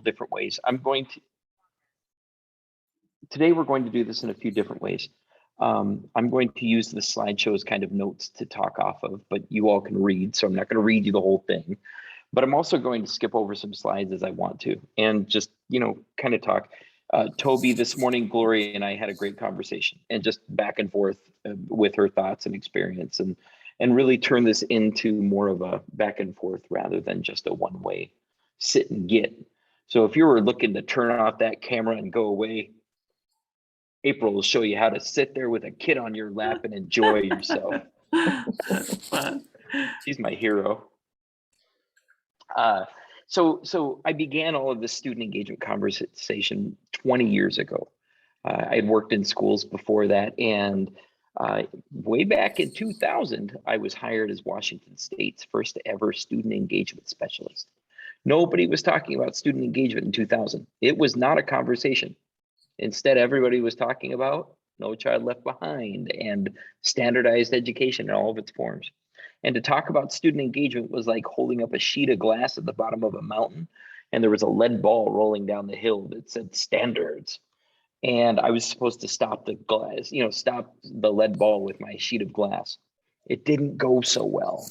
different ways. Today we're going to do this in a few different ways. I'm going to use the slideshow as kind of notes to talk off of, but you all can read, so I'm not going to read you the whole thing. But I'm also going to skip over some slides as I want to, and just, kind of talk. Toby, this morning, Gloria and I had a great conversation, and just back and forth with her thoughts and experience, and really turn this into more of a back and forth rather than just a one-way sit and get. So if you were looking to turn off that camera and go away, April will show you how to sit there with a kid on your lap and enjoy yourself. She's my hero. So I began all of this student engagement conversation 20 years ago. I had worked in schools before that, and way back in 2000, I was hired as Washington State's first ever student engagement specialist. Nobody was talking about student engagement in 2000. It was not a conversation. Instead, everybody was talking about No Child Left Behind and standardized education in all of its forms. And to talk about student engagement was like holding up a sheet of glass at the bottom of a mountain, and there was a lead ball rolling down the hill that said standards. And I was supposed to stop the glass, stop the lead ball with my sheet of glass. It didn't go so well.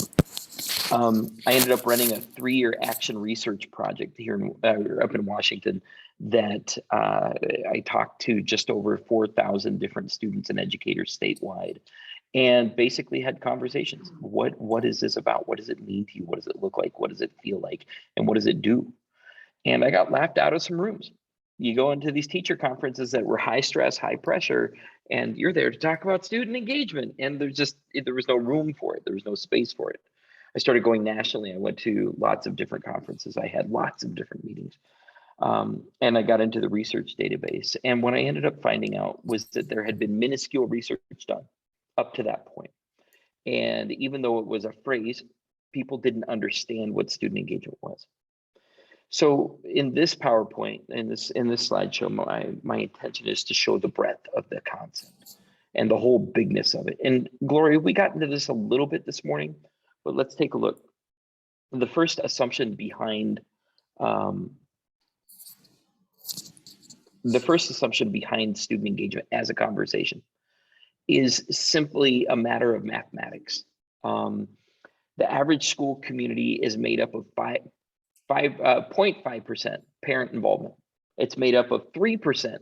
I ended up running a 3-year action research project here up in Washington that I talked to just over 4,000 different students and educators statewide, and basically had conversations. What is this about? What does it mean to you? What does it look like? What does it feel like? And what does it do? And I got laughed out of some rooms. You go into these teacher conferences that were high stress, high pressure, and you're there to talk about student engagement. And there was no room for it. There was no space for it. I started going nationally. I went to lots of different conferences. I had lots of different meetings. And I got into the research database. And what I ended up finding out was that there had been minuscule research done up to that point. And even though it was a phrase, people didn't understand what student engagement was. So in this PowerPoint, in this slideshow, my intention is to show the breadth of the concept and the whole bigness of it. And Gloria, we got into this a little bit this morning, but let's take a look. The first assumption behind student engagement as a conversation is simply a matter of mathematics. The average school community is made up of 0.5% parent involvement. It's made up of 3%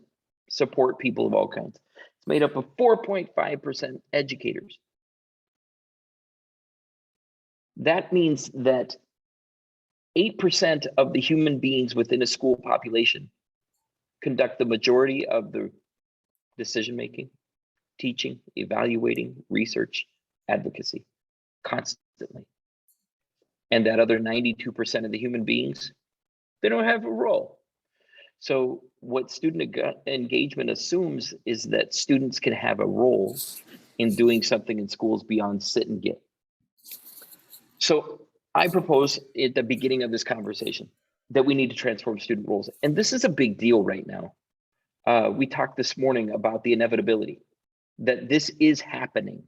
support people of all kinds. It's made up of 4.5% educators. That means that 8% of the human beings within a school population conduct the majority of the decision-making, teaching, evaluating, research, advocacy constantly. And that other 92% of the human beings, they don't have a role. So what student engagement assumes is that students can have a role in doing something in schools beyond sit and get. So I propose at the beginning of this conversation that we need to transform student roles. And this is a big deal right now. We talked this morning about the inevitability that this is happening.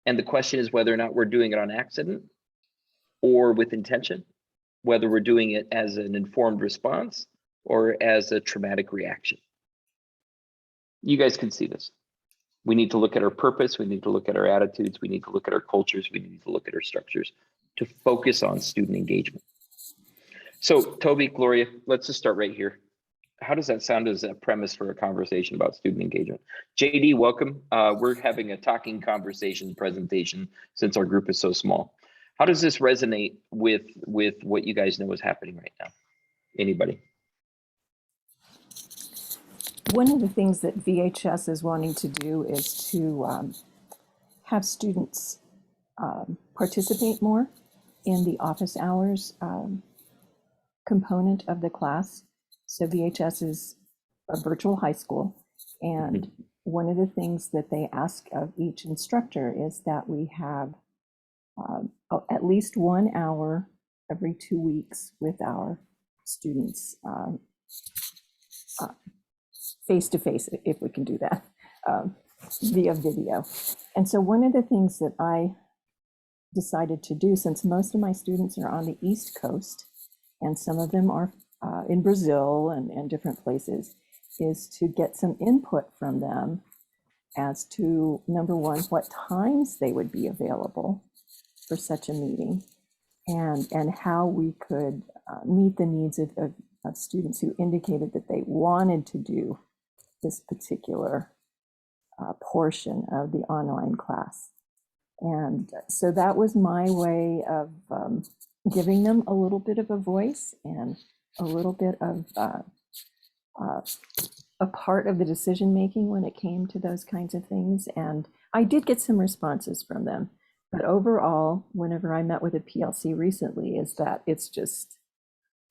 And the question is whether or not we're doing it on accident or with intention, whether we're doing it as an informed response or as a traumatic reaction. You guys can see this. We need to look at our purpose. We need to look at our attitudes. We need to look at our cultures. We need to look at our structures to focus on student engagement. So Toby, Gloria, let's just start right here. How does that sound as a premise for a conversation about student engagement? JD, welcome. We're having a talking conversation presentation since our group is so small. How does this resonate with what you guys know is happening right now? Anybody? One of the things that VHS is wanting to do is to have students participate more in the office hours component of the class. So VHS is a virtual high school, and one of the things that they ask of each instructor is that we have at least 1 hour every 2 weeks with our students face-to-face, if we can do that, via video. And so one of the things that I decided to do, since most of my students are on the East Coast, and some of them are in Brazil and different places, is to get some input from them as to, number one, what times they would be available for such a meeting, and how we could meet the needs of students who indicated that they wanted to do this particular portion of the online class. And so that was my way of giving them a little bit of a voice and a little bit of a part of the decision making when it came to those kinds of things. And I did get some responses from them. But overall, whenever I met with a PLC recently, is that it's just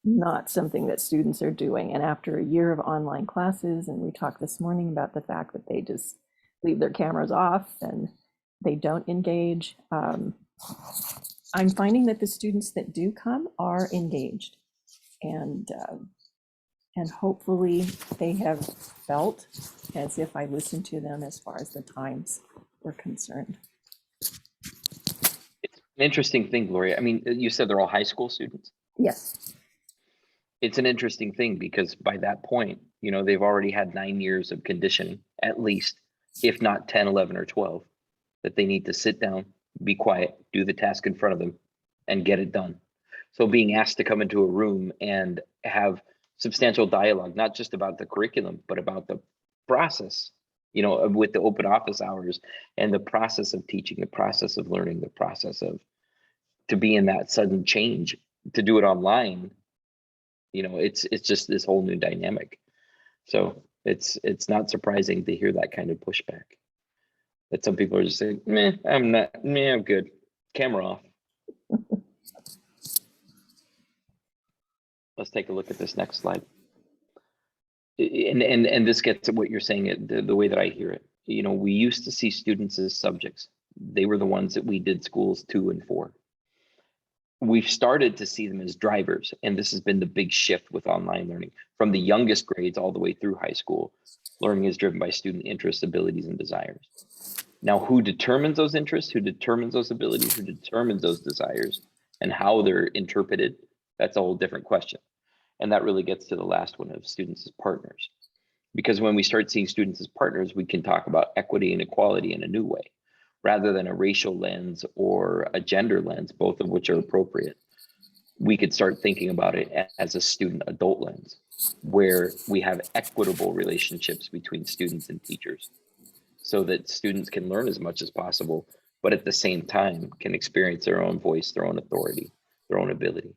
not something that students are doing. And after a year of online classes, and we talked this morning about the fact that they just leave their cameras off and they don't engage, I'm finding that the students that do come are engaged. And hopefully they have felt as if I listened to them as far as the times were concerned. It's an interesting thing, Gloria. I mean, you said they're all high school students. Yes. It's an interesting thing because by that point, you know, they've already had 9 years of conditioning, at least, if not 10, 11, or 12, that they need to sit down, be quiet, do the task in front of them, and get it done. So being asked to come into a room and have substantial dialogue, not just about the curriculum, but about the process, you know, with the open office hours and the process of teaching, the process of learning, the process of to be in that sudden change, to do it online, you know, it's just this whole new dynamic. So it's not surprising to hear that kind of pushback. That some people are just saying, meh, I'm good. Camera off. Let's take a look at this next slide. And this gets to what you're saying, the way that I hear it. You know, we used to see students as subjects. They were the ones that we did schools 2 and 4. We've started to see them as drivers, and this has been the big shift with online learning. From the youngest grades all the way through high school, learning is driven by student interests, abilities, and desires. Now, who determines those interests, who determines those abilities, who determines those desires, and how they're interpreted, that's a whole different question. And that really gets to the last one of students as partners. Because when we start seeing students as partners, we can talk about equity and equality in a new way, rather than a racial lens or a gender lens, both of which are appropriate. We could start thinking about it as a student adult lens, where we have equitable relationships between students and teachers, so that students can learn as much as possible, but at the same time can experience their own voice, their own authority, their own ability.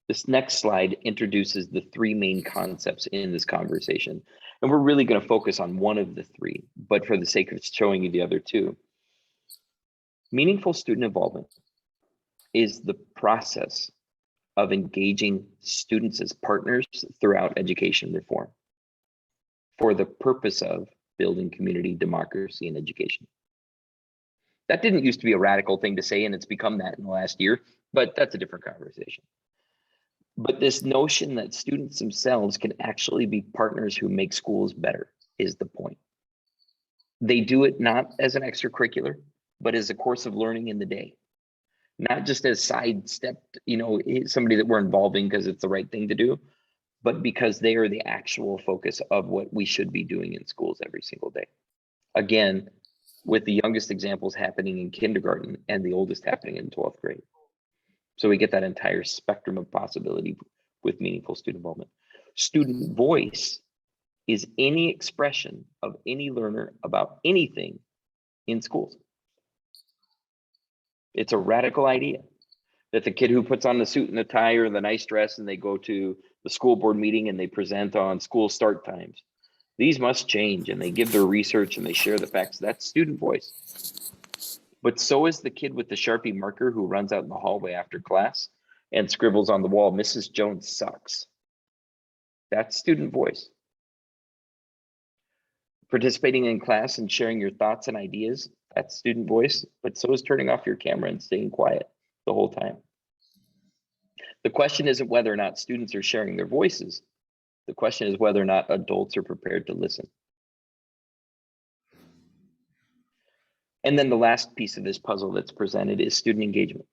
This next slide introduces the 3 main concepts in this conversation. And we're really going to focus on one of the 3, but for the sake of showing you the other 2. Meaningful student involvement is the process of engaging students as partners throughout education reform for the purpose of building community, democracy, and education. That didn't used to be a radical thing to say, and it's become that in the last year, but that's a different conversation. But this notion that students themselves can actually be partners who make schools better is the point. They do it not as an extracurricular, but as a course of learning in the day. Not just as sidestepped, you know, somebody that we're involving because it's the right thing to do, but because they are the actual focus of what we should be doing in schools every single day. Again, with the youngest examples happening in kindergarten and the oldest happening in 12th grade. So we get that entire spectrum of possibility with meaningful student involvement. Student voice is any expression of any learner about anything in schools. It's a radical idea that the kid who puts on the suit and the tie or the nice dress and they go to the school board meeting and they present on school start times, these must change, and they give their research and they share the facts. That's student voice. But so is the kid with the Sharpie marker who runs out in the hallway after class and scribbles on the wall, "Mrs. Jones sucks." That's student voice. Participating in class and sharing your thoughts and ideas, that's student voice, but so is turning off your camera and staying quiet the whole time. The question isn't whether or not students are sharing their voices. The question is whether or not adults are prepared to listen. And then the last piece of this puzzle that's presented is student engagement.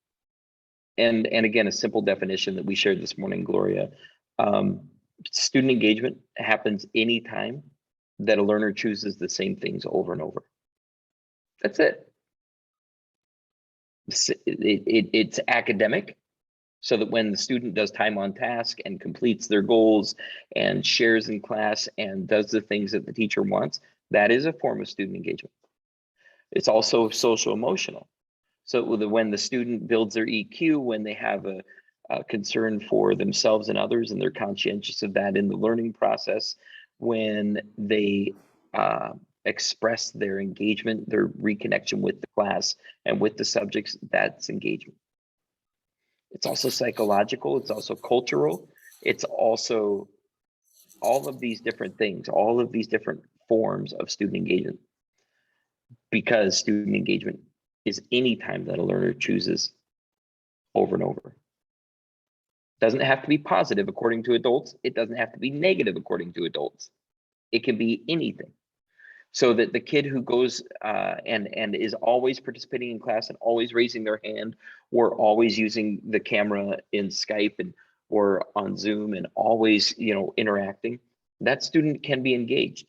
and again, a simple definition that we shared this morning, Gloria. Student engagement happens anytime that a learner chooses the same things over and over. That's it. It's academic, so that when the student does time on task and completes their goals and shares in class and does the things that the teacher wants, that is a form of student engagement. It's also social emotional. So when the student builds their EQ, when they have a concern for themselves and others, and they're conscientious of that in the learning process, when they express their engagement, their reconnection with the class and with the subjects, that's engagement. It's also psychological, it's also cultural, it's also all of these different things, all of these different forms of student engagement, because student engagement is any time that a learner chooses over and over. Doesn't have to be positive according to adults. It doesn't have to be negative according to adults. It can be anything. So that the kid who goes and is always participating in class and always raising their hand, or always using the camera in Skype and or on Zoom and always, interacting, that student can be engaged.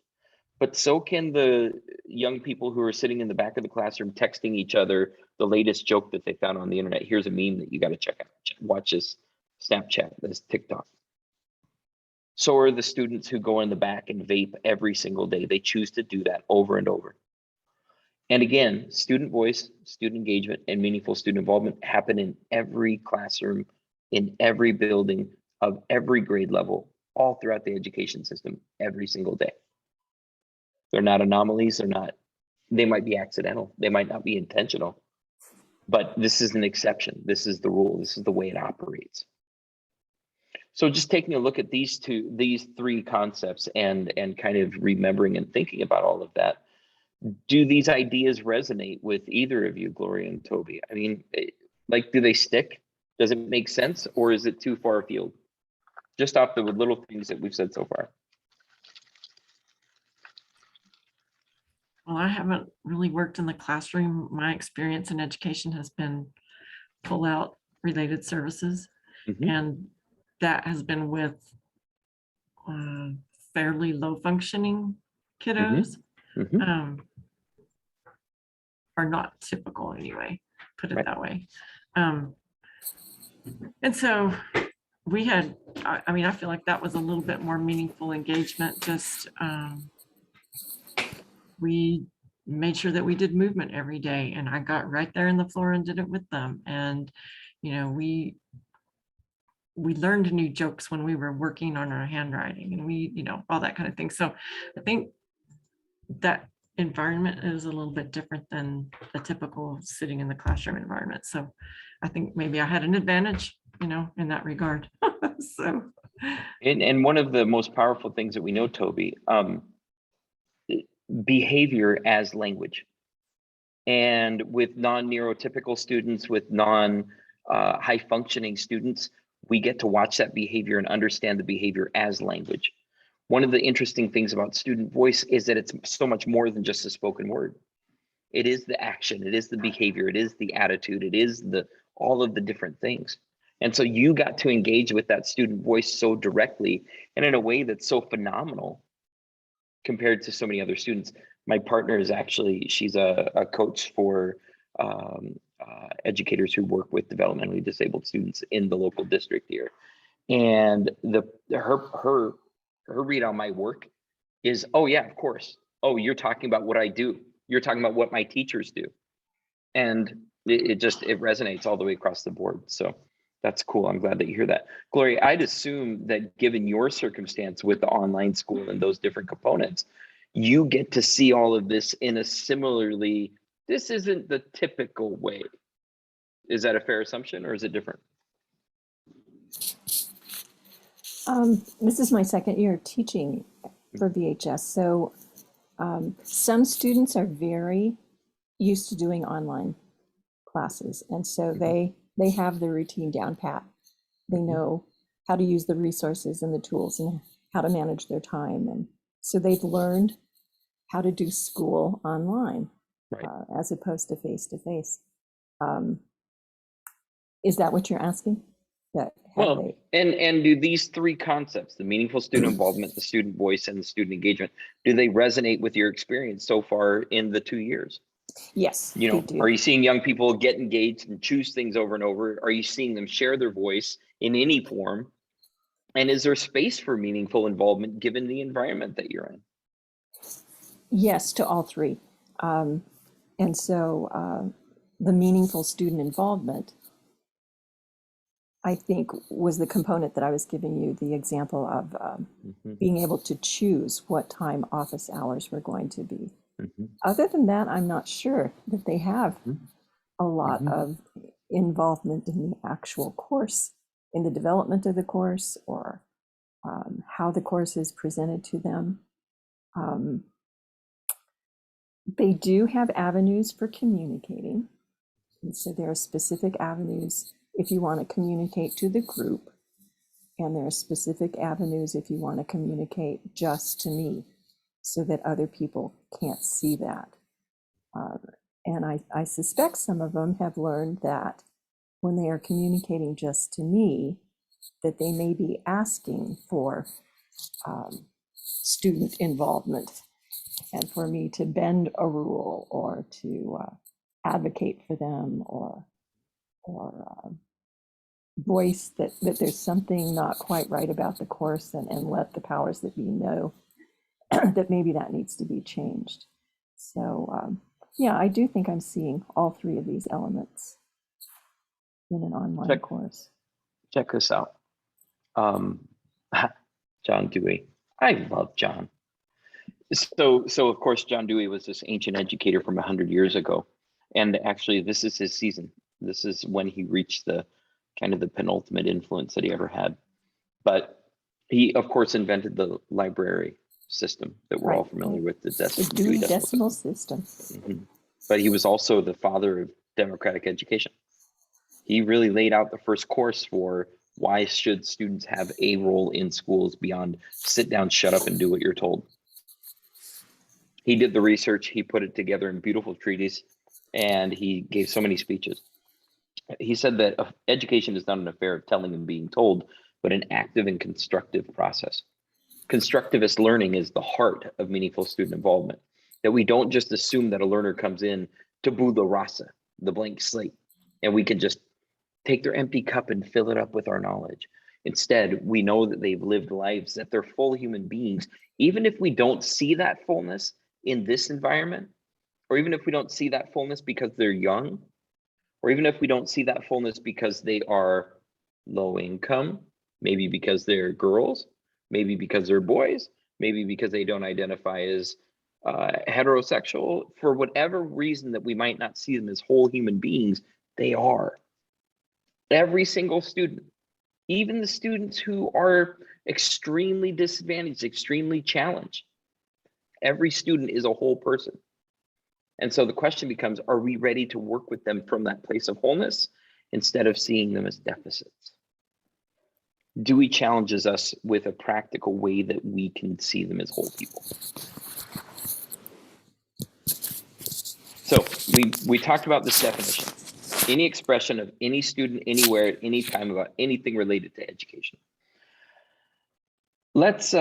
But so can the young people who are sitting in the back of the classroom texting each other the latest joke that they found on the internet. Here's a meme that you got to check out. Watch this Snapchat, this TikTok. So are the students who go in the back and vape every single day. They choose to do that over and over. And again, student voice, student engagement, and meaningful student involvement happen in every classroom, in every building, of every grade level, all throughout the education system, every single day. They're not anomalies. They might be accidental. They might not be intentional, but this is an exception. This is the rule. This is the way it operates. So just taking a look at these three concepts and kind of remembering and thinking about all of that, do these ideas resonate with either of you, Gloria and Toby? I mean, do they stick? Does it make sense, or is it too far afield? Just off the little things that we've said so far. Well, I haven't really worked in the classroom. My experience in education has been pull-out related services, and that has been with fairly low functioning kiddos, are not typical anyway, put it that way. And so we had, I feel like that was a little bit more meaningful engagement. Just we made sure that we did movement every day, and I got right there in the floor and did it with them. And, we learned new jokes when we were working on our handwriting, and all that kind of thing. So I think that environment is a little bit different than the typical sitting in the classroom environment. So I think maybe I had an advantage, in that regard. So. And one of the most powerful things that we know, Toby, behavior as language. And with non-neurotypical students, with high functioning students, we get to watch that behavior and understand the behavior as language. One of the interesting things about student voice is that it's so much more than just a spoken word. It is the action, it is the behavior, it is the attitude, it is all of the different things. And so you got to engage with that student voice so directly and in a way that's so phenomenal compared to so many other students. My partner is she's a coach for educators who work with developmentally disabled students in the local district here. And her read on my work is, oh yeah, of course. Oh, you're talking about what I do. You're talking about what my teachers do. And it resonates all the way across the board. So that's cool. I'm glad that you hear that. Gloria, I'd assume that given your circumstance with the online school and those different components, you get to see all of this in a similarly, this isn't the typical way. Is that a fair assumption, or is it different? This is my second year teaching for VHS. So some students are very used to doing online classes. And so they have the routine down pat. They know how to use the resources and the tools and how to manage their time. And so they've learned how to do school online, right, as opposed to face-to-face. Is that what you're asking? That have Well, they? and do these three concepts, the meaningful student involvement, the student voice, and the student engagement, do they resonate with your experience so far in the 2 years? Yes, You they know, do. are you seeing young people get engaged and choose things over and over? Are you seeing them share their voice in any form? And is there space for meaningful involvement given the environment that you're in? Yes, to all three. And so the meaningful student involvement, I think, was the component that I was giving you the example of Mhm, being able to choose what time office hours were going to be. mhm, Other than that, I'm not sure that they have mhm, a lot mhm. of involvement in the actual course, in the development of the course, or how the course is presented to them. Um, they do have avenues for communicating. And so there are specific avenues if you want to communicate to the group, and there are specific avenues if you want to communicate just to me so that other people can't see that. Uh, and I suspect some of them have learned that when they are communicating just to me, that they may be asking for student involvement and for me to bend a rule or to advocate for them or voice that there's something not quite right about the course and let the powers that be know that maybe that needs to be changed. So yeah, I do think I'm seeing all three of these elements in an online Check course. check this out. Um, John Dewey. I love John. So of course, John Dewey was this ancient educator from 100 years ago, and actually, this is his season. This is when he reached the kind of the penultimate influence that he ever had. But he, of course, invented the library system that we're all Right, familiar right. with, the The Dewey Dewey Decimal Decimal System. System. But he was also the father of democratic education. He really laid out the first course for why should students have a role in schools beyond sit down, shut up, and do what you're told. He did the research, he put it together in beautiful treaties, and he gave so many speeches. He said that education is not an affair of telling and being told, but an active and constructive process. Constructivist learning is the heart of meaningful student involvement, that we don't just assume that a learner comes in tabula rasa, the blank slate, and we can just take their empty cup and fill it up with our knowledge. Instead, we know that they've lived lives, that they're full human beings, even if we don't see that fullness in this environment, or even if we don't see that fullness because they're young, or even if we don't see that fullness because they are low income, maybe because they're girls, maybe because they're boys, maybe because they don't identify as heterosexual, for whatever reason that we might not see them as whole human beings, they are. Every single student, even the students who are extremely disadvantaged, extremely challenged, every student is a whole person. And so the question becomes, are we ready to work with them from that place of wholeness instead of seeing them as deficits? Dewey challenges us with a practical way that we can see them as whole people. So we talked about this definition. Any expression of any student anywhere at any time about anything related to education. Let's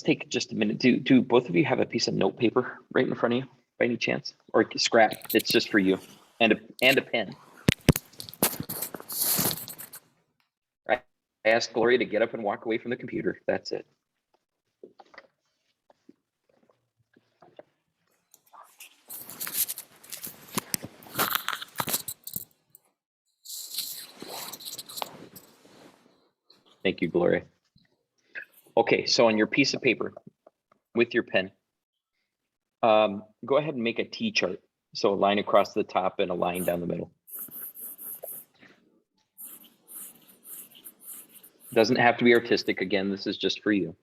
take just a minute. Do both of you have a piece of note paper right in front of you by any chance, or scrap? It's just for you, and a pen. I asked Gloria to get up and walk away from the computer. That's it. Thank you, Gloria. Okay, so on your piece of paper with your pen, go ahead and make a T chart. So a line across the top and a line down the middle. Doesn't have to be artistic. Again, this is just for you.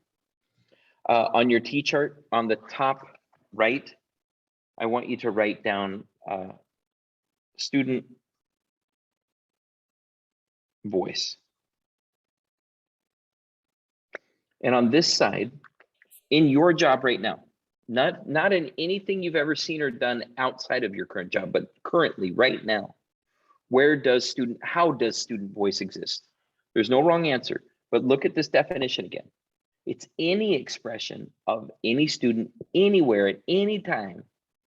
On your T chart, on the top right, I want you to write down student voice. And on this side, in your job right now, not in anything you've ever seen or done outside of your current job, but currently, right now, how does student voice exist? There's no wrong answer, but look at this definition again. It's any expression of any student anywhere at any time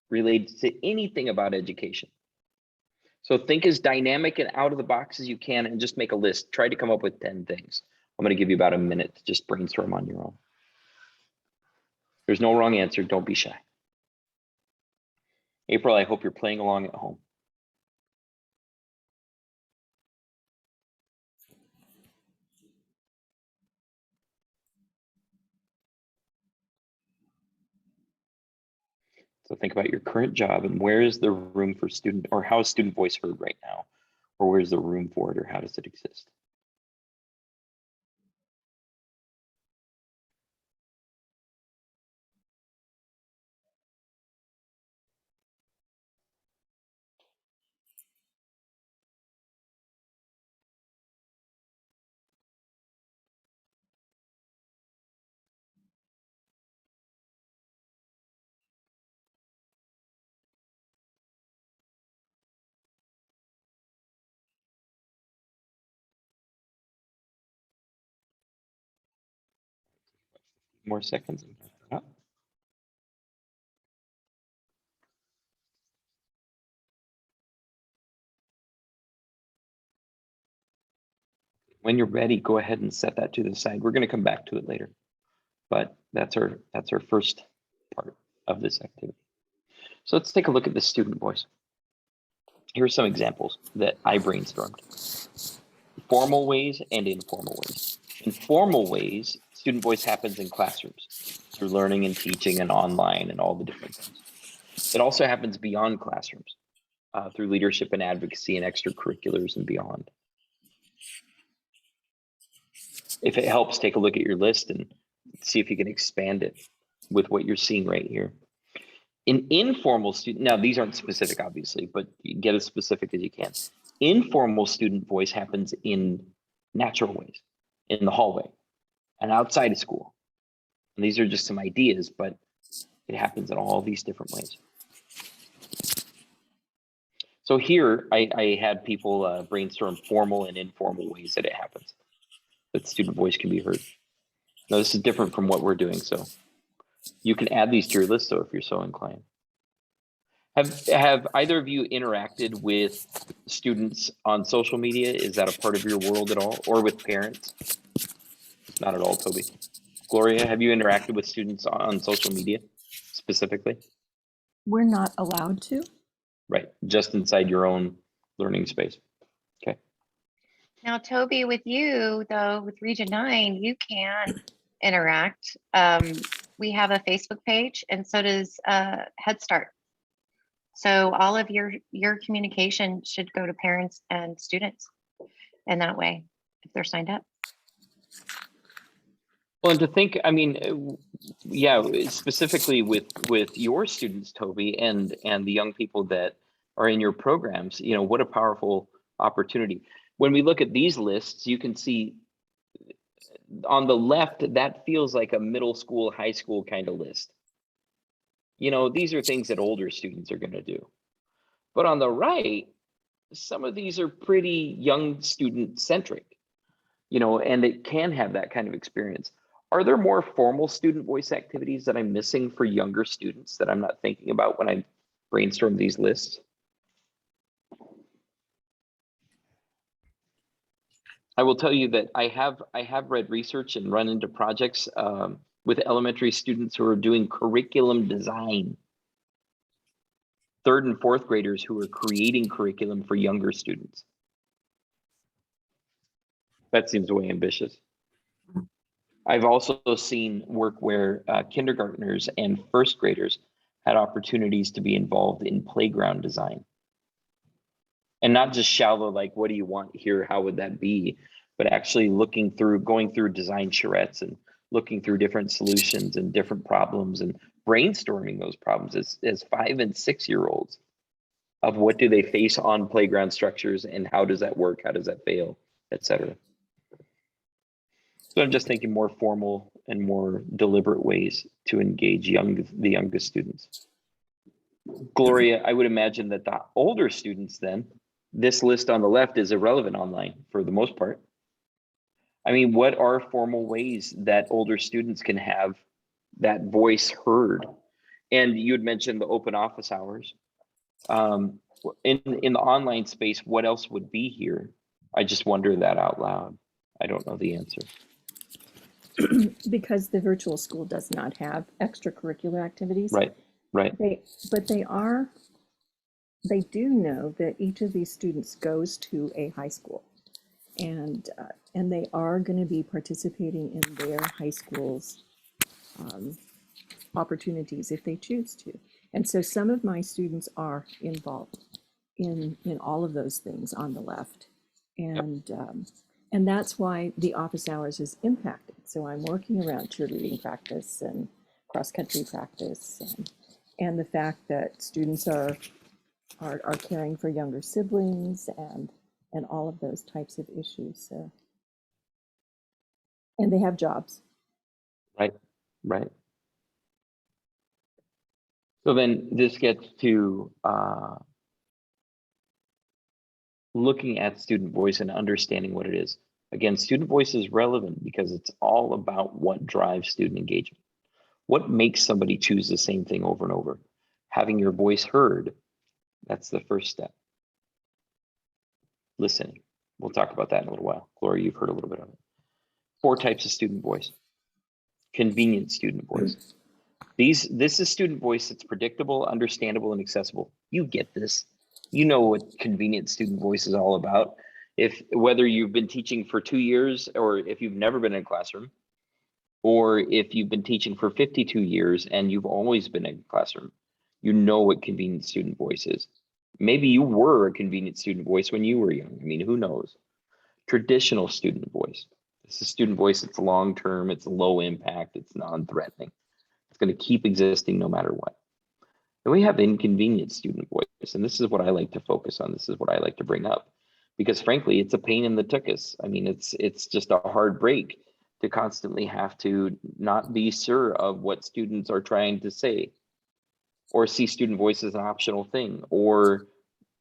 related to anything about education. So think as dynamic and out of the box as you can and just make a list. Try to come up with 10 things. I'm going to give you about a minute to just brainstorm on your own. There's no wrong answer. Don't be shy. April, I hope you're playing along at home. So think about your current job and where is the room for student, or how is student voice heard right now? Or where's the room for it, or how does it exist? More seconds. When you're ready, go ahead and set that to the side. We're going to come back to it later, but that's our first part of this activity. So let's take a look at the student voice. Here are some examples that I brainstormed. Formal ways and informal ways. In formal ways, student voice happens in classrooms through learning and teaching and online and all the different things. It also happens beyond classrooms through leadership and advocacy and extracurriculars and beyond. If it helps, take a look at your list and see if you can expand it with what you're seeing right here. In informal student, now these aren't specific, obviously, but you get as specific as you can. Informal student voice happens in natural ways, in the hallway and outside of school. And these are just some ideas, but it happens in all these different ways. So here I had people brainstorm formal and informal ways that it happens, that student voice can be heard. Now this is different from what we're doing, so you can add these to your list though if you're so inclined. Have either of you interacted with students on social media? Is that a part of your world at all, or with parents? Not at all, Toby. Gloria, have you interacted with students on social media specifically? We're not allowed to. Right, just inside your own learning space. Okay. Now, Toby, with you though, with Region 9, you can interact. We have a Facebook page, and so does Head Start. So all of your communication should go to parents and students in that way, if they're signed up. Well, and to think, I mean, yeah, specifically with your students, Toby, and the young people that are in your programs, you know, what a powerful opportunity. When we look at these lists, you can see on the left, that feels like a middle school, high school kind of list. You know, these are things that older students are going to do. But on the right, some of these are pretty young student centric, you know, and it can have that kind of experience. Are there more formal student voice activities that I'm missing for younger students that I'm not thinking about when I brainstorm these lists? I will tell you that I have read research and run into projects with elementary students who are doing curriculum design. Third and fourth graders who are creating curriculum for younger students. That seems way ambitious. I've also seen work where kindergartners and first graders had opportunities to be involved in playground design. And not just shallow, like, what do you want here? How would that be? But actually going through design charrettes and looking through different solutions and different problems and brainstorming those problems as 5 and 6 year olds of what do they face on playground structures and how does that work? How does that fail, etc. So I'm just thinking more formal and more deliberate ways to engage the youngest students. Gloria, I would imagine that the older students then this list on the left is irrelevant online for the most part. I mean, what are formal ways that older students can have that voice heard? And you had mentioned the open office hours. In the online space, what else would be here? I just wonder that out loud. I don't know the answer. Because the virtual school does not have extracurricular activities. Right. But they do know that each of these students goes to a high school, and they are going to be participating in their high school's opportunities if they choose to. And so some of my students are involved in all of those things on the left, and that's why the office hours is impacted. So I'm working around cheerleading practice and cross-country practice, and the fact that students are caring for younger siblings and all of those types of issues. So, and they have jobs. Right. So then this gets to looking at student voice and understanding what it is. Again, student voice is relevant because it's all about what drives student engagement. What makes somebody choose the same thing over and over? Having your voice heard, that's the first step. Listening. We'll talk about that in a little while. Gloria, you've heard a little bit of it. 4 types of student voice. Convenient student voice. This is student voice that's predictable, understandable, and accessible. You get this. You know what convenient student voice is all about. Whether you've been teaching for 2 years, or if you've never been in a classroom, or if you've been teaching for 52 years and you've always been in a classroom, you know what convenient student voice is. Maybe you were a convenient student voice when you were young. I mean, who knows? Traditional student voice. This is student voice. It's long-term, it's low impact, it's non-threatening. It's going to keep existing no matter what. And we have inconvenient student voice. And this is what I like to focus on. This is what I like to bring up. Because frankly, it's a pain in the tuchus. I mean, it's just a hard break to constantly have to not be sure of what students are trying to say, or see student voice as an optional thing, or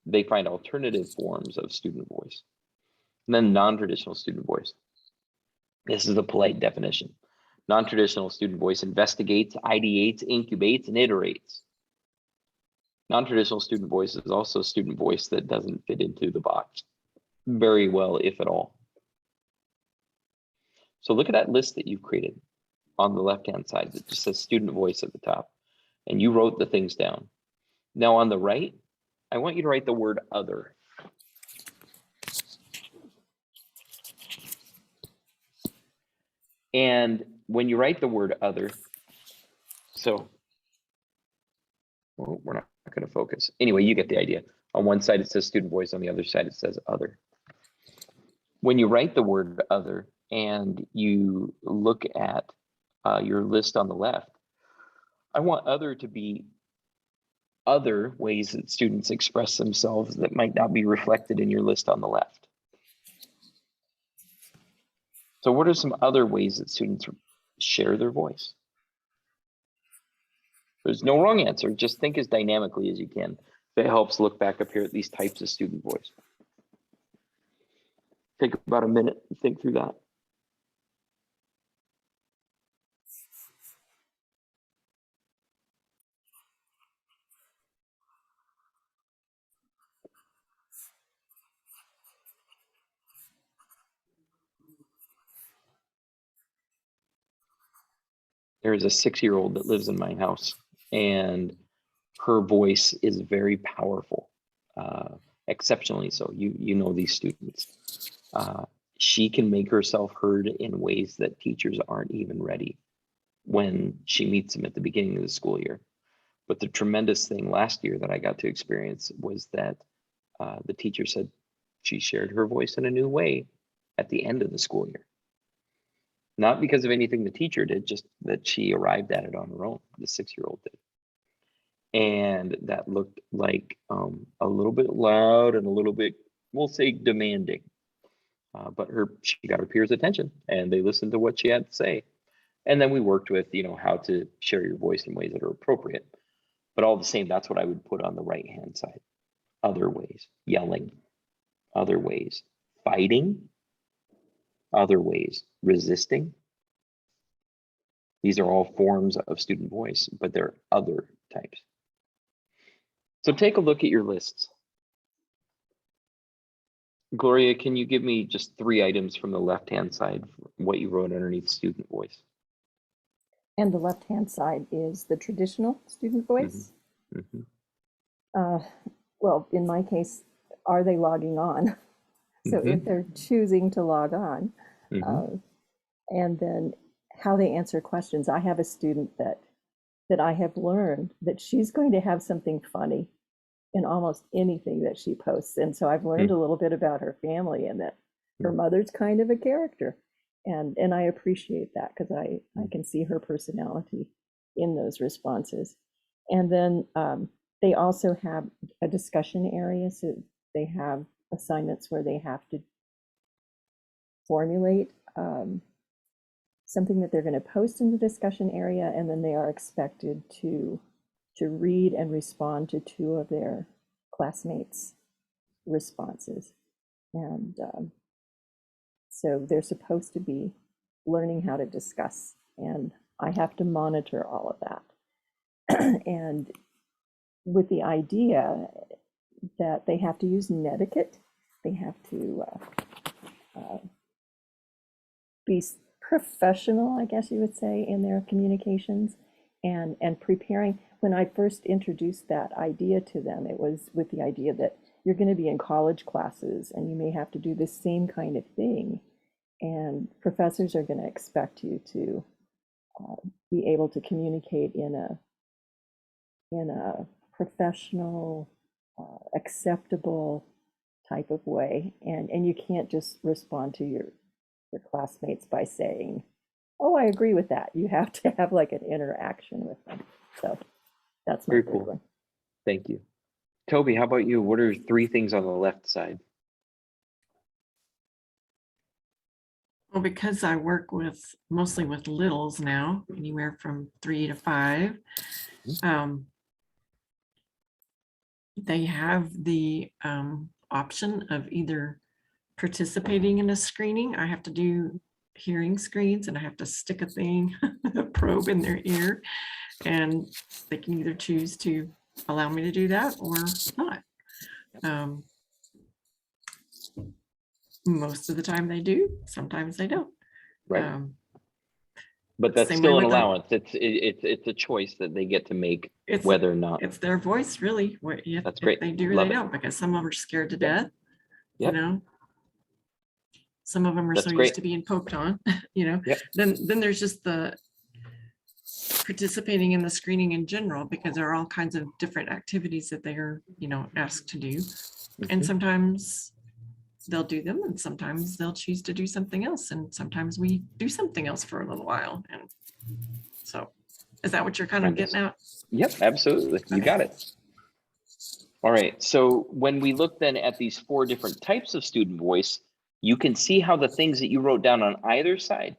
they find alternative forms of student voice. And then non-traditional student voice. This is a polite definition. Non-traditional student voice investigates, ideates, incubates, and iterates. Non-traditional student voice is also student voice that doesn't fit into the box very well, if at all. So look at that list that you've created on the left-hand side that just says student voice at the top, and you wrote the things down. Now on the right, I want you to write the word other. And when you write the word other, we're not going to focus. Anyway, you get the idea. On one side, it says student voice. On the other side, it says other. When you write the word other and you look at your list on the left, I want other to be other ways that students express themselves that might not be reflected in your list on the left. So what are some other ways that students share their voice? There's no wrong answer. Just think as dynamically as you can. If it helps, look back up here at these types of student voice. Take about a minute and think through that. There's a 6-year-old that lives in my house, and her voice is very powerful, exceptionally so. You know these students. She can make herself heard in ways that teachers aren't even ready when she meets them at the beginning of the school year. But the tremendous thing last year that I got to experience was that the teacher said she shared her voice in a new way at the end of the school year. Not because of anything the teacher did, just that she arrived at it on her own, the 6-year-old did. And that looked like a little bit loud and a little bit, we'll say, demanding. But she got her peers' attention and they listened to what she had to say. And then we worked with, how to share your voice in ways that are appropriate. But all the same, that's what I would put on the right-hand side. Other ways, yelling, other ways. Fighting, other ways. Resisting. These are all forms of student voice, but they're other types. So take a look at your lists. Gloria, can you give me just 3 items from the left-hand side, what you wrote underneath student voice? And the left-hand side is the traditional student voice. Well, in my case, are they logging on? So if they're choosing to log on, and then how they answer questions. I have a student that I have learned that she's going to have something funny in almost anything that she posts. And so I've learned a little bit about her family and that her mother's kind of a character. And I appreciate that because I can see her personality in those responses. And then they also have a discussion area. So they have assignments where they have to formulate something that they're going to post in the discussion area, and then they are expected to read and respond to 2 of their classmates' responses. And so they're supposed to be learning how to discuss, and I have to monitor all of that. And with the idea that they have to use netiquette, they have to be professional, I guess you would say, in their communications and preparing. When I first introduced that idea to them, it was with the idea that you're going to be in college classes and you may have to do the same kind of thing. And professors are going to expect you to be able to communicate in a professional, acceptable type of way. And you can't just respond to your classmates by saying, oh, I agree with that. You have to have like an interaction with them. So that's my Very third cool. one. Thank you. Toby, how about you? What are 3 things on the left side? Well, because I work mostly with littles now, anywhere from 3 to 5, they have the option of either participating in a screening. I have to do hearing screens and I have to stick a thing, a probe in their ear, and they can either choose to allow me to do that or not. Most of the time they do, sometimes they don't. Right. But that's same still way an with the- allowance. It's a choice that they get to make It's whether or not. it's their voice, really. If That's great. they do or Love they it. don't, because some of them are scared to death. Yep. You know, some of them are That's so great. used to being poked on. You know, Yep. then there's just the participating in the screening in general, because there are all kinds of different activities that they are, asked to do, and sometimes they'll do them and sometimes they'll choose to do something else, and sometimes we do something else for a little while. And so is that what you're kind of getting at? Yep, absolutely. You got it. All right. So when we look then at these 4 different types of student voice, you can see how the things that you wrote down on either side,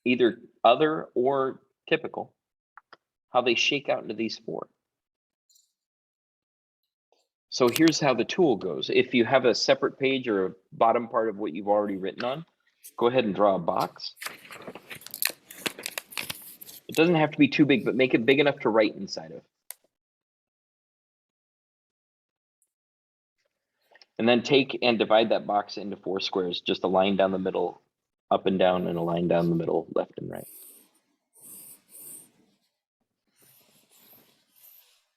either other or typical, how they shake out into these 4. So here's how the tool goes. If you have a separate page or a bottom part of what you've already written on, go ahead and draw a box. It doesn't have to be too big, but make it big enough to write inside of. And then take and divide that box into 4 squares, just a line down the middle, up and down, and a line down the middle, left and right.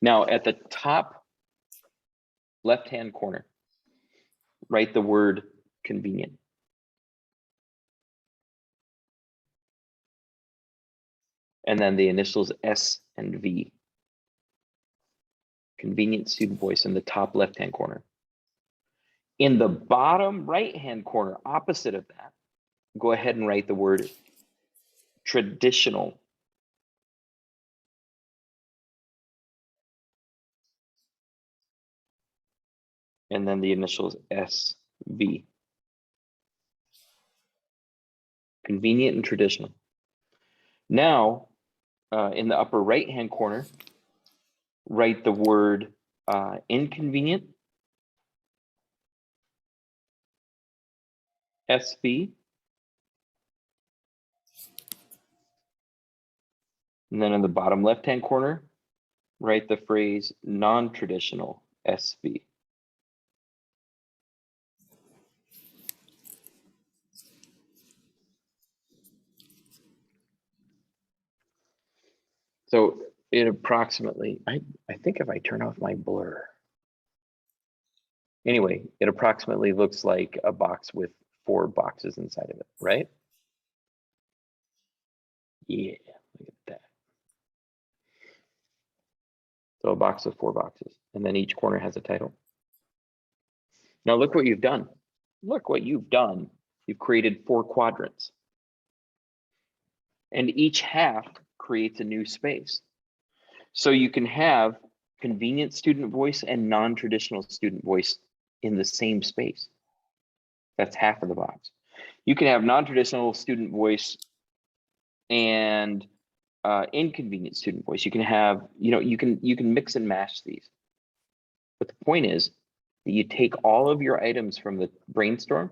Now at the top left-hand corner, write the word convenient. And then the initials S and V. Convenient student voice in the top left-hand corner. In the bottom right-hand corner, opposite of that, go ahead and write the word traditional. And then the initials SV. Convenient and traditional. Now, in the upper right-hand corner, write the word inconvenient SV. And then in the bottom left-hand corner, write the phrase non-traditional SV. So it approximately, I think if I turn off my blur, anyway, it approximately looks like a box with 4 boxes inside of it, right? Yeah, look at that. So a box with 4 boxes, and then each corner has a title. Now look what you've done. Look what you've done. You've created 4 quadrants. And each half creates a new space. So you can have convenient student voice and non-traditional student voice in the same space. That's half of the box. You can have non-traditional student voice and inconvenient student voice. You can have, you can mix and match these. But the point is that you take all of your items from the brainstorm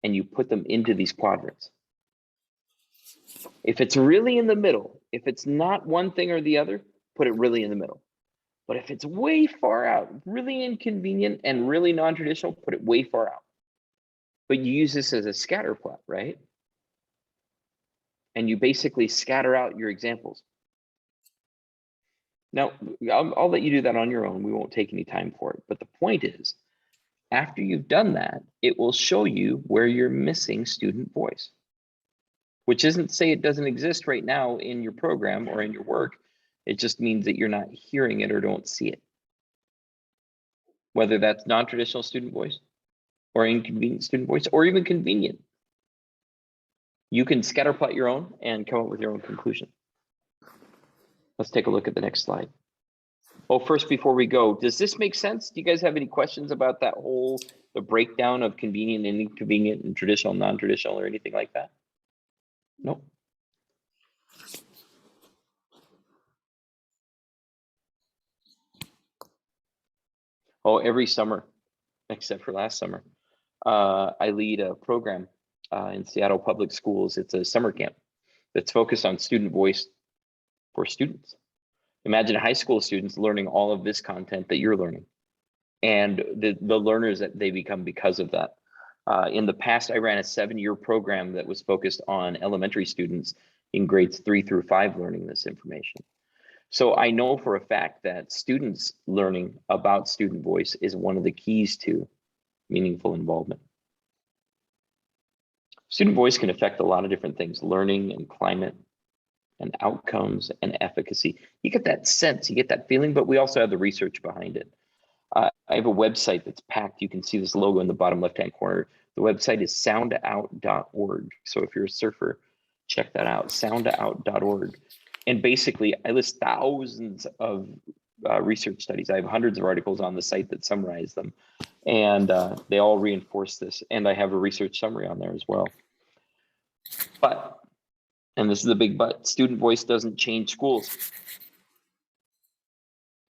and you put them into these quadrants. If it's really in the middle, if it's not one thing or the other, put it really in the middle. But if it's way far out, really inconvenient and really non-traditional, put it way far out. But you use this as a scatter plot, right? And you basically scatter out your examples. Now, I'll let you do that on your own. We won't take any time for it. But the point is, after you've done that, it will show you where you're missing student voice, which isn't to say it doesn't exist right now in your program or in your work. It just means that you're not hearing it or don't see it. Whether that's non-traditional student voice or inconvenient student voice or even convenient. You can scatter plot your own and come up with your own conclusion. Let's take a look at the next slide. Oh, first, before we go, does this make sense? Do you guys have any questions about that the breakdown of convenient and inconvenient and traditional, non-traditional or anything like that? Nope. Oh, every summer, except for last summer, I lead a program in Seattle Public Schools. It's a summer camp that's focused on student voice for students. Imagine high school students learning all of this content that you're learning and the learners that they become because of that. In the past, I ran a 7-year program that was focused on elementary students in grades 3 through 5 learning this information. So I know for a fact that students learning about student voice is one of the keys to meaningful involvement. Student voice can affect a lot of different things, learning and climate and outcomes and efficacy. You get that sense, you get that feeling, but we also have the research behind it. I have a website that's packed. You can see this logo in the bottom left-hand corner. The website is soundout.org. So if you're a surfer, check that out, soundout.org. And basically, I list thousands of research studies. I have hundreds of articles on the site that summarize them. And they all reinforce this. And I have a research summary on there as well. But, and this is the big but, student voice doesn't change schools.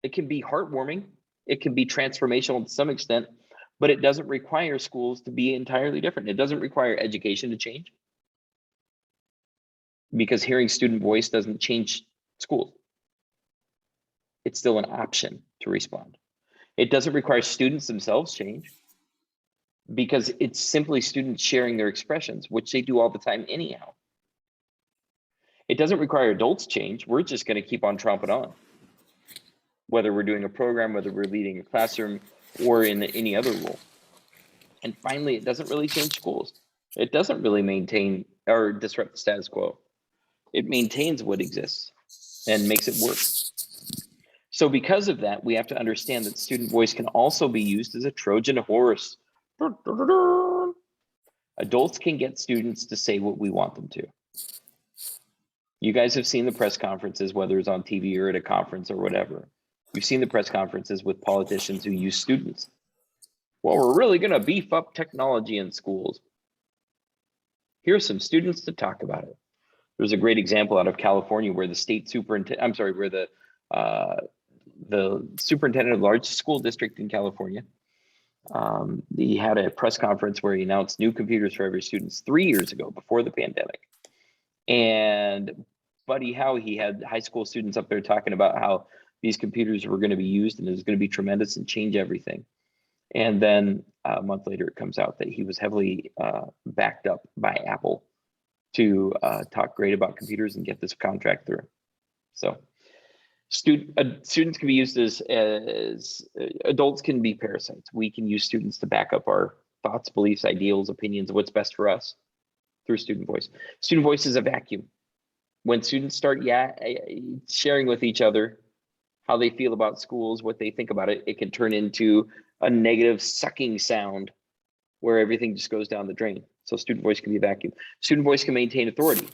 It can be heartwarming. It can be transformational to some extent, but it doesn't require schools to be entirely different. It doesn't require education to change, because hearing student voice doesn't change schools. It's still an option to respond. It doesn't require students themselves change, because it's simply students sharing their expressions, which they do all the time anyhow. It doesn't require adults change. We're just going to keep on tromping on. Whether we're doing a program, whether we're leading a classroom, or in any other role. And finally, it doesn't really change schools. It doesn't really maintain or disrupt the status quo. It maintains what exists and makes it work. So because of that, we have to understand that student voice can also be used as a Trojan horse. Adults can get students to say what we want them to. You guys have seen the press conferences, whether it's on TV or at a conference or whatever. You've seen the press conferences with politicians who use students. Well, we're really going to beef up technology in schools. Here's some students to talk about it. There's a great example out of California where the state superintendent, I'm sorry, where the superintendent of the largest school district in California He had a press conference where he announced new computers for every student 3 years ago, before the pandemic. And Buddy How, he had high school students up there talking about how these computers were going to be used and it was going to be tremendous and change everything. And then a month later, it comes out that he was heavily backed up by Apple to talk great about computers and get this contract through. So students can be used as adults can be parasites. We can use students to back up our thoughts, beliefs, ideals, opinions of what's best for us through student voice. Student voice is a vacuum. When students start sharing with each other how they feel about schools, what they think about it, it can turn into a negative sucking sound where everything just goes down the drain. So student voice can be a vacuum. Student voice can maintain authority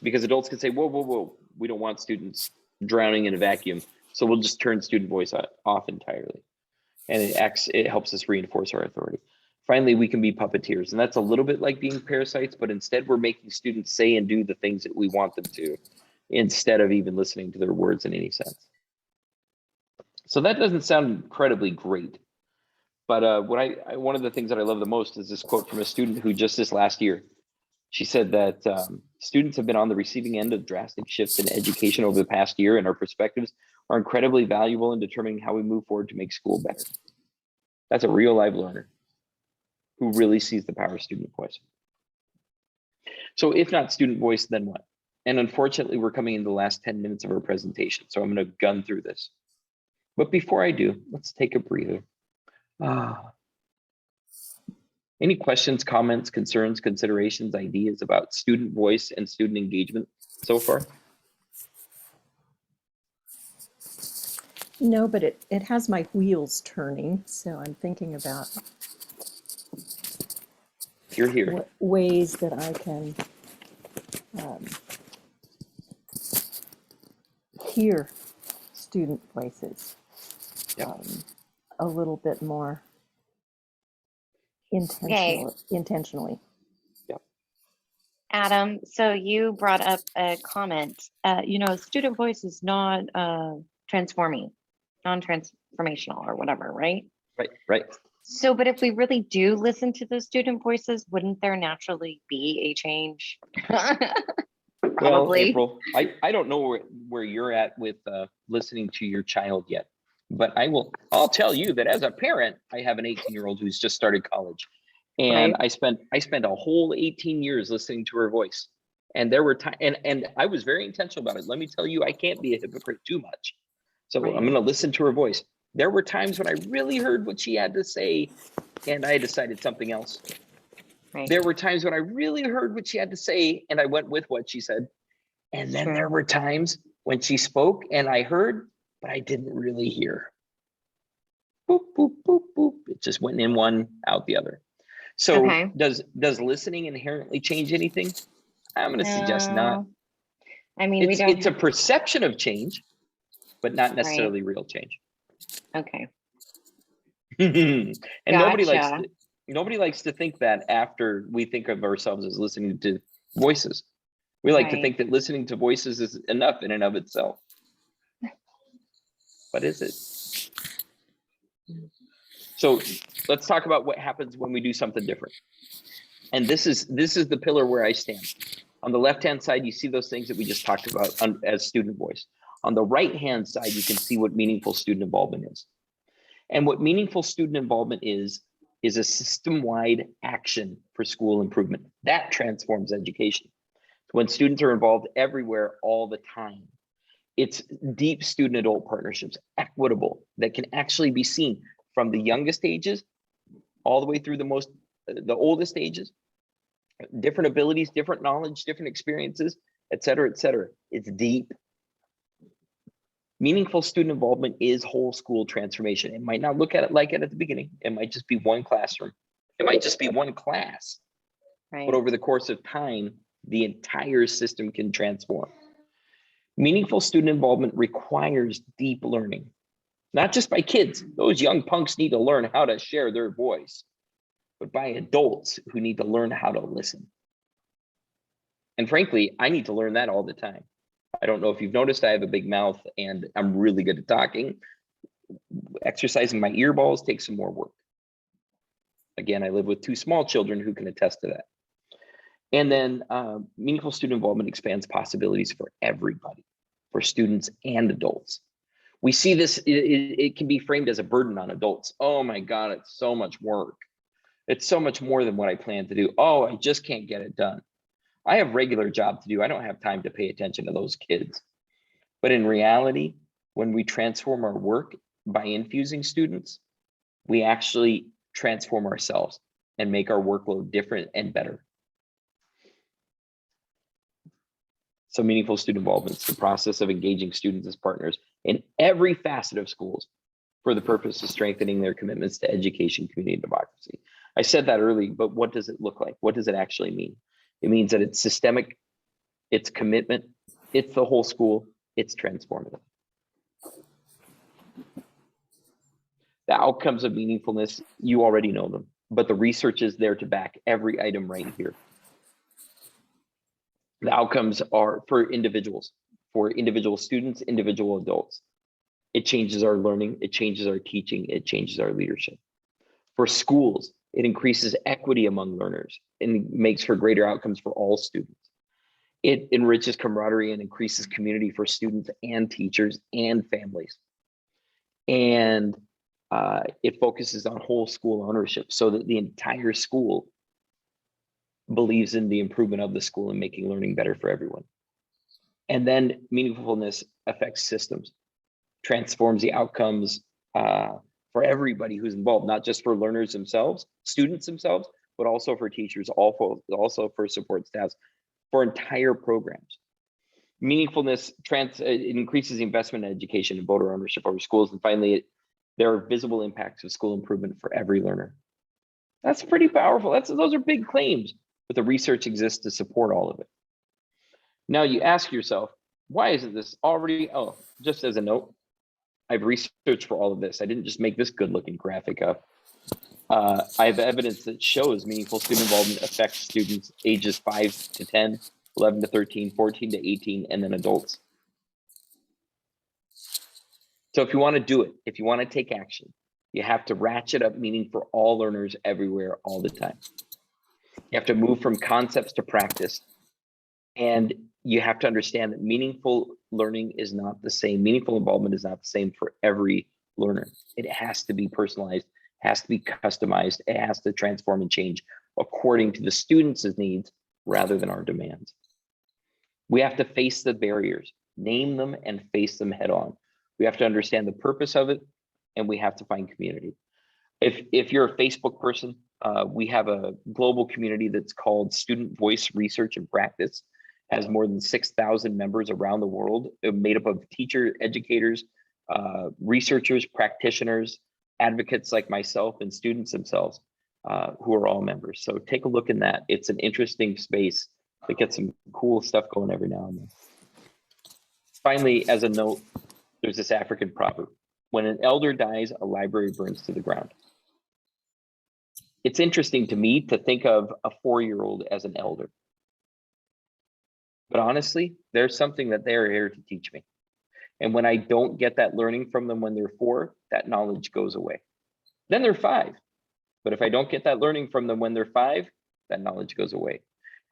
because adults can say, whoa, whoa, whoa, we don't want students drowning in a vacuum. So we'll just turn student voice off entirely. And it helps us reinforce our authority. Finally, we can be puppeteers. And that's a little bit like being parasites, but instead we're making students say and do the things that we want them to, instead of even listening to their words in any sense. So that doesn't sound incredibly great. But one of the things that I love the most is this quote from a student who just this last year, she said that students have been on the receiving end of drastic shifts in education over the past year, and our perspectives are incredibly valuable in determining how we move forward to make school better. That's a real live learner who really sees the power of student voice. So if not student voice, then what? And unfortunately, we're coming into the last 10 minutes of our presentation, so I'm going to gun through this. But before I do, let's take a breather. Any questions, comments, concerns, considerations, ideas about student voice and student engagement so far? No, but it has my wheels turning, so I'm thinking about You're here. what ways that I can hear student voices a little bit more intentionally. Adam, so you brought up a comment. Student voice is not non-transformational or whatever, right? Right. So, but if we really do listen to those student voices, wouldn't there naturally be a change? Well, Probably. April, I don't know where you're at with listening to your child yet, but I'll tell you that as a parent, I have an 18-year-old who's just started college. And Right. I spent a whole 18 years listening to her voice. And there were times, and I was very intentional about it. Let me tell you, I can't be a hypocrite too much. So Right. I'm going to listen to her voice. There were times when I really heard what she had to say and I decided something else. Right. There were times when I really heard what she had to say and I went with what she said. And then there were times when she spoke and I heard, but I didn't really hear. Boop, boop, boop, boop. It just went in one, out the other. So Okay. does listening inherently change anything? I'm going to suggest not. No. I mean, we don't. It's a perception of change, but not necessarily real change. Okay. And Gotcha. nobody likes to think that after we think of ourselves as listening to voices. We like to Right. think that listening to voices is enough in and of itself. But is it? So let's talk about what happens when we do something different. And this is the pillar where I stand. On the left-hand side, you see those things that we just talked about as student voice. On the right-hand side, you can see what meaningful student involvement is. And what meaningful student involvement is a system-wide action for school improvement. That transforms education. When students are involved everywhere all the time. It's deep student-adult partnerships, equitable, that can actually be seen from the youngest ages all the way through the oldest ages, different abilities, different knowledge, different experiences, et cetera, et cetera. It's deep. Meaningful student involvement is whole school transformation. It might not look at it like it at the beginning. It might just be one classroom. It might just be one class. Right. But over the course of time, the entire system can transform. Meaningful student involvement requires deep learning, not just by kids. Those young punks need to learn how to share their voice, but by adults who need to learn how to listen. And frankly, I need to learn that all the time. I don't know if you've noticed, I have a big mouth and I'm really good at talking. Exercising my ear balls takes some more work. Again, I live with 2 small children who can attest to that. And then meaningful student involvement expands possibilities for everybody, for students and adults. We see this, it can be framed as a burden on adults. Oh my God, it's so much work. It's so much more than what I plan to do. Oh, I just can't get it done. I have regular job to do. I don't have time to pay attention to those kids. But in reality, when we transform our work by infusing students, we actually transform ourselves and make our workload different and better. So meaningful student involvement is the process of engaging students as partners in every facet of schools for the purpose of strengthening their commitments to education, community, and democracy. I said that early, but what does it look like? What does it actually mean? It means that it's systemic, it's commitment, it's the whole school, it's transformative. The outcomes of meaningfulness, you already know them, but the research is there to back every item right here. The outcomes are for individuals students, individual adults. It changes our learning, it changes our teaching, it changes our leadership. For schools, it increases equity among learners and makes for greater outcomes for all students. It enriches camaraderie and increases community for students and teachers and families. And it focuses on whole school ownership so that the entire school believes in the improvement of the school and making learning better for everyone. And then meaningfulness affects systems, transforms the outcomes for everybody who's involved, not just for learners themselves, students themselves, but also for teachers, also for support staffs, for entire programs. Meaningfulness it increases the investment in education and voter ownership over schools. And finally, there are visible impacts of school improvement for every learner. That's pretty powerful. Those are big claims, but the research exists to support all of it. Now you ask yourself, why isn't this already? Oh, just as a note, I've researched for all of this. I didn't just make this good looking graphic up. I have evidence that shows meaningful student involvement affects students ages 5 to 10, 11 to 13, 14 to 18, and then adults. So if you want to do it, if you want to take action, you have to ratchet up meaning for all learners everywhere, all the time. You have to move from concepts to practice. And you have to understand that meaningful learning is not the same. Meaningful involvement is not the same for every learner. It has to be personalized, has to be customized, it has to transform and change according to the students' needs rather than our demands. We have to face the barriers, name them and face them head on. We have to understand the purpose of it, and we have to find community. If you're a Facebook person, we have a global community that's called Student Voice Research and Practice, has more than 6,000 members around the world, made up of teachers, educators, researchers, practitioners, advocates like myself, and students themselves, who are all members. So take a look in that. It's an interesting space that gets some cool stuff going every now and then. Finally, as a note, there's this African proverb: when an elder dies, a library burns to the ground. It's interesting to me to think of a 4-year-old as an elder. But honestly, there's something that they're here to teach me. And when I don't get that learning from them when they're 4, that knowledge goes away. Then they're 5. But if I don't get that learning from them when they're 5, that knowledge goes away.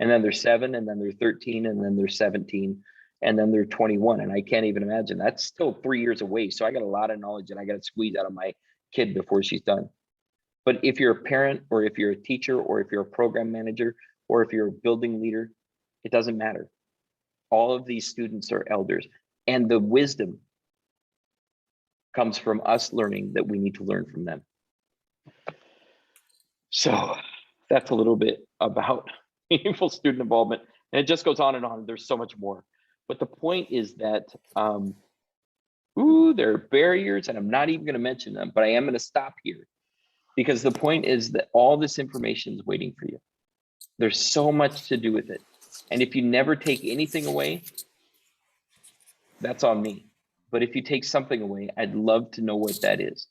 And then they're 7, and then they're 13, and then they're 17, and then they're 21. And I can't even imagine. That's still 3 years away. So I got a lot of knowledge that I got to squeeze out of my kid before she's done. But if you're a parent, or if you're a teacher, or if you're a program manager, or if you're a building leader, it doesn't matter. All of these students are elders, and the wisdom comes from us learning that we need to learn from them. So that's a little bit about meaningful student involvement, and it just goes on and on. There's so much more, but the point is that there are barriers, and I'm not even going to mention them, but I am going to stop here, because the point is that all this information is waiting for you. There's so much to do with it. And if you never take anything away, that's on me. But if you take something away, I'd love to know what that is.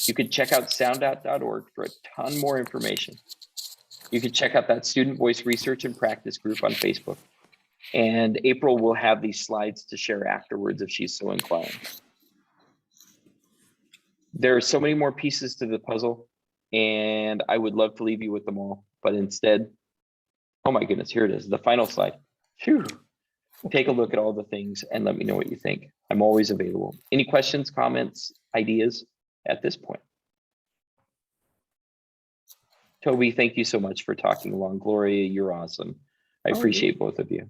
You could check out soundout.org for a ton more information. You could check out that Student Voice Research and Practice group on Facebook. And April will have these slides to share afterwards if she's so inclined. There are so many more pieces to the puzzle. and I would love to leave you with them all, but instead, oh my goodness, here it is, the final slide. Phew. Take a look at all the things and let me know what you think. I'm always available. Any questions, comments, ideas at this point? Toby, thank you so much for talking along. Gloria, you're awesome. I Oh, appreciate both of you.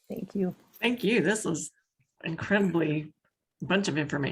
Thank you. Thank you. This was incredibly bunch of information.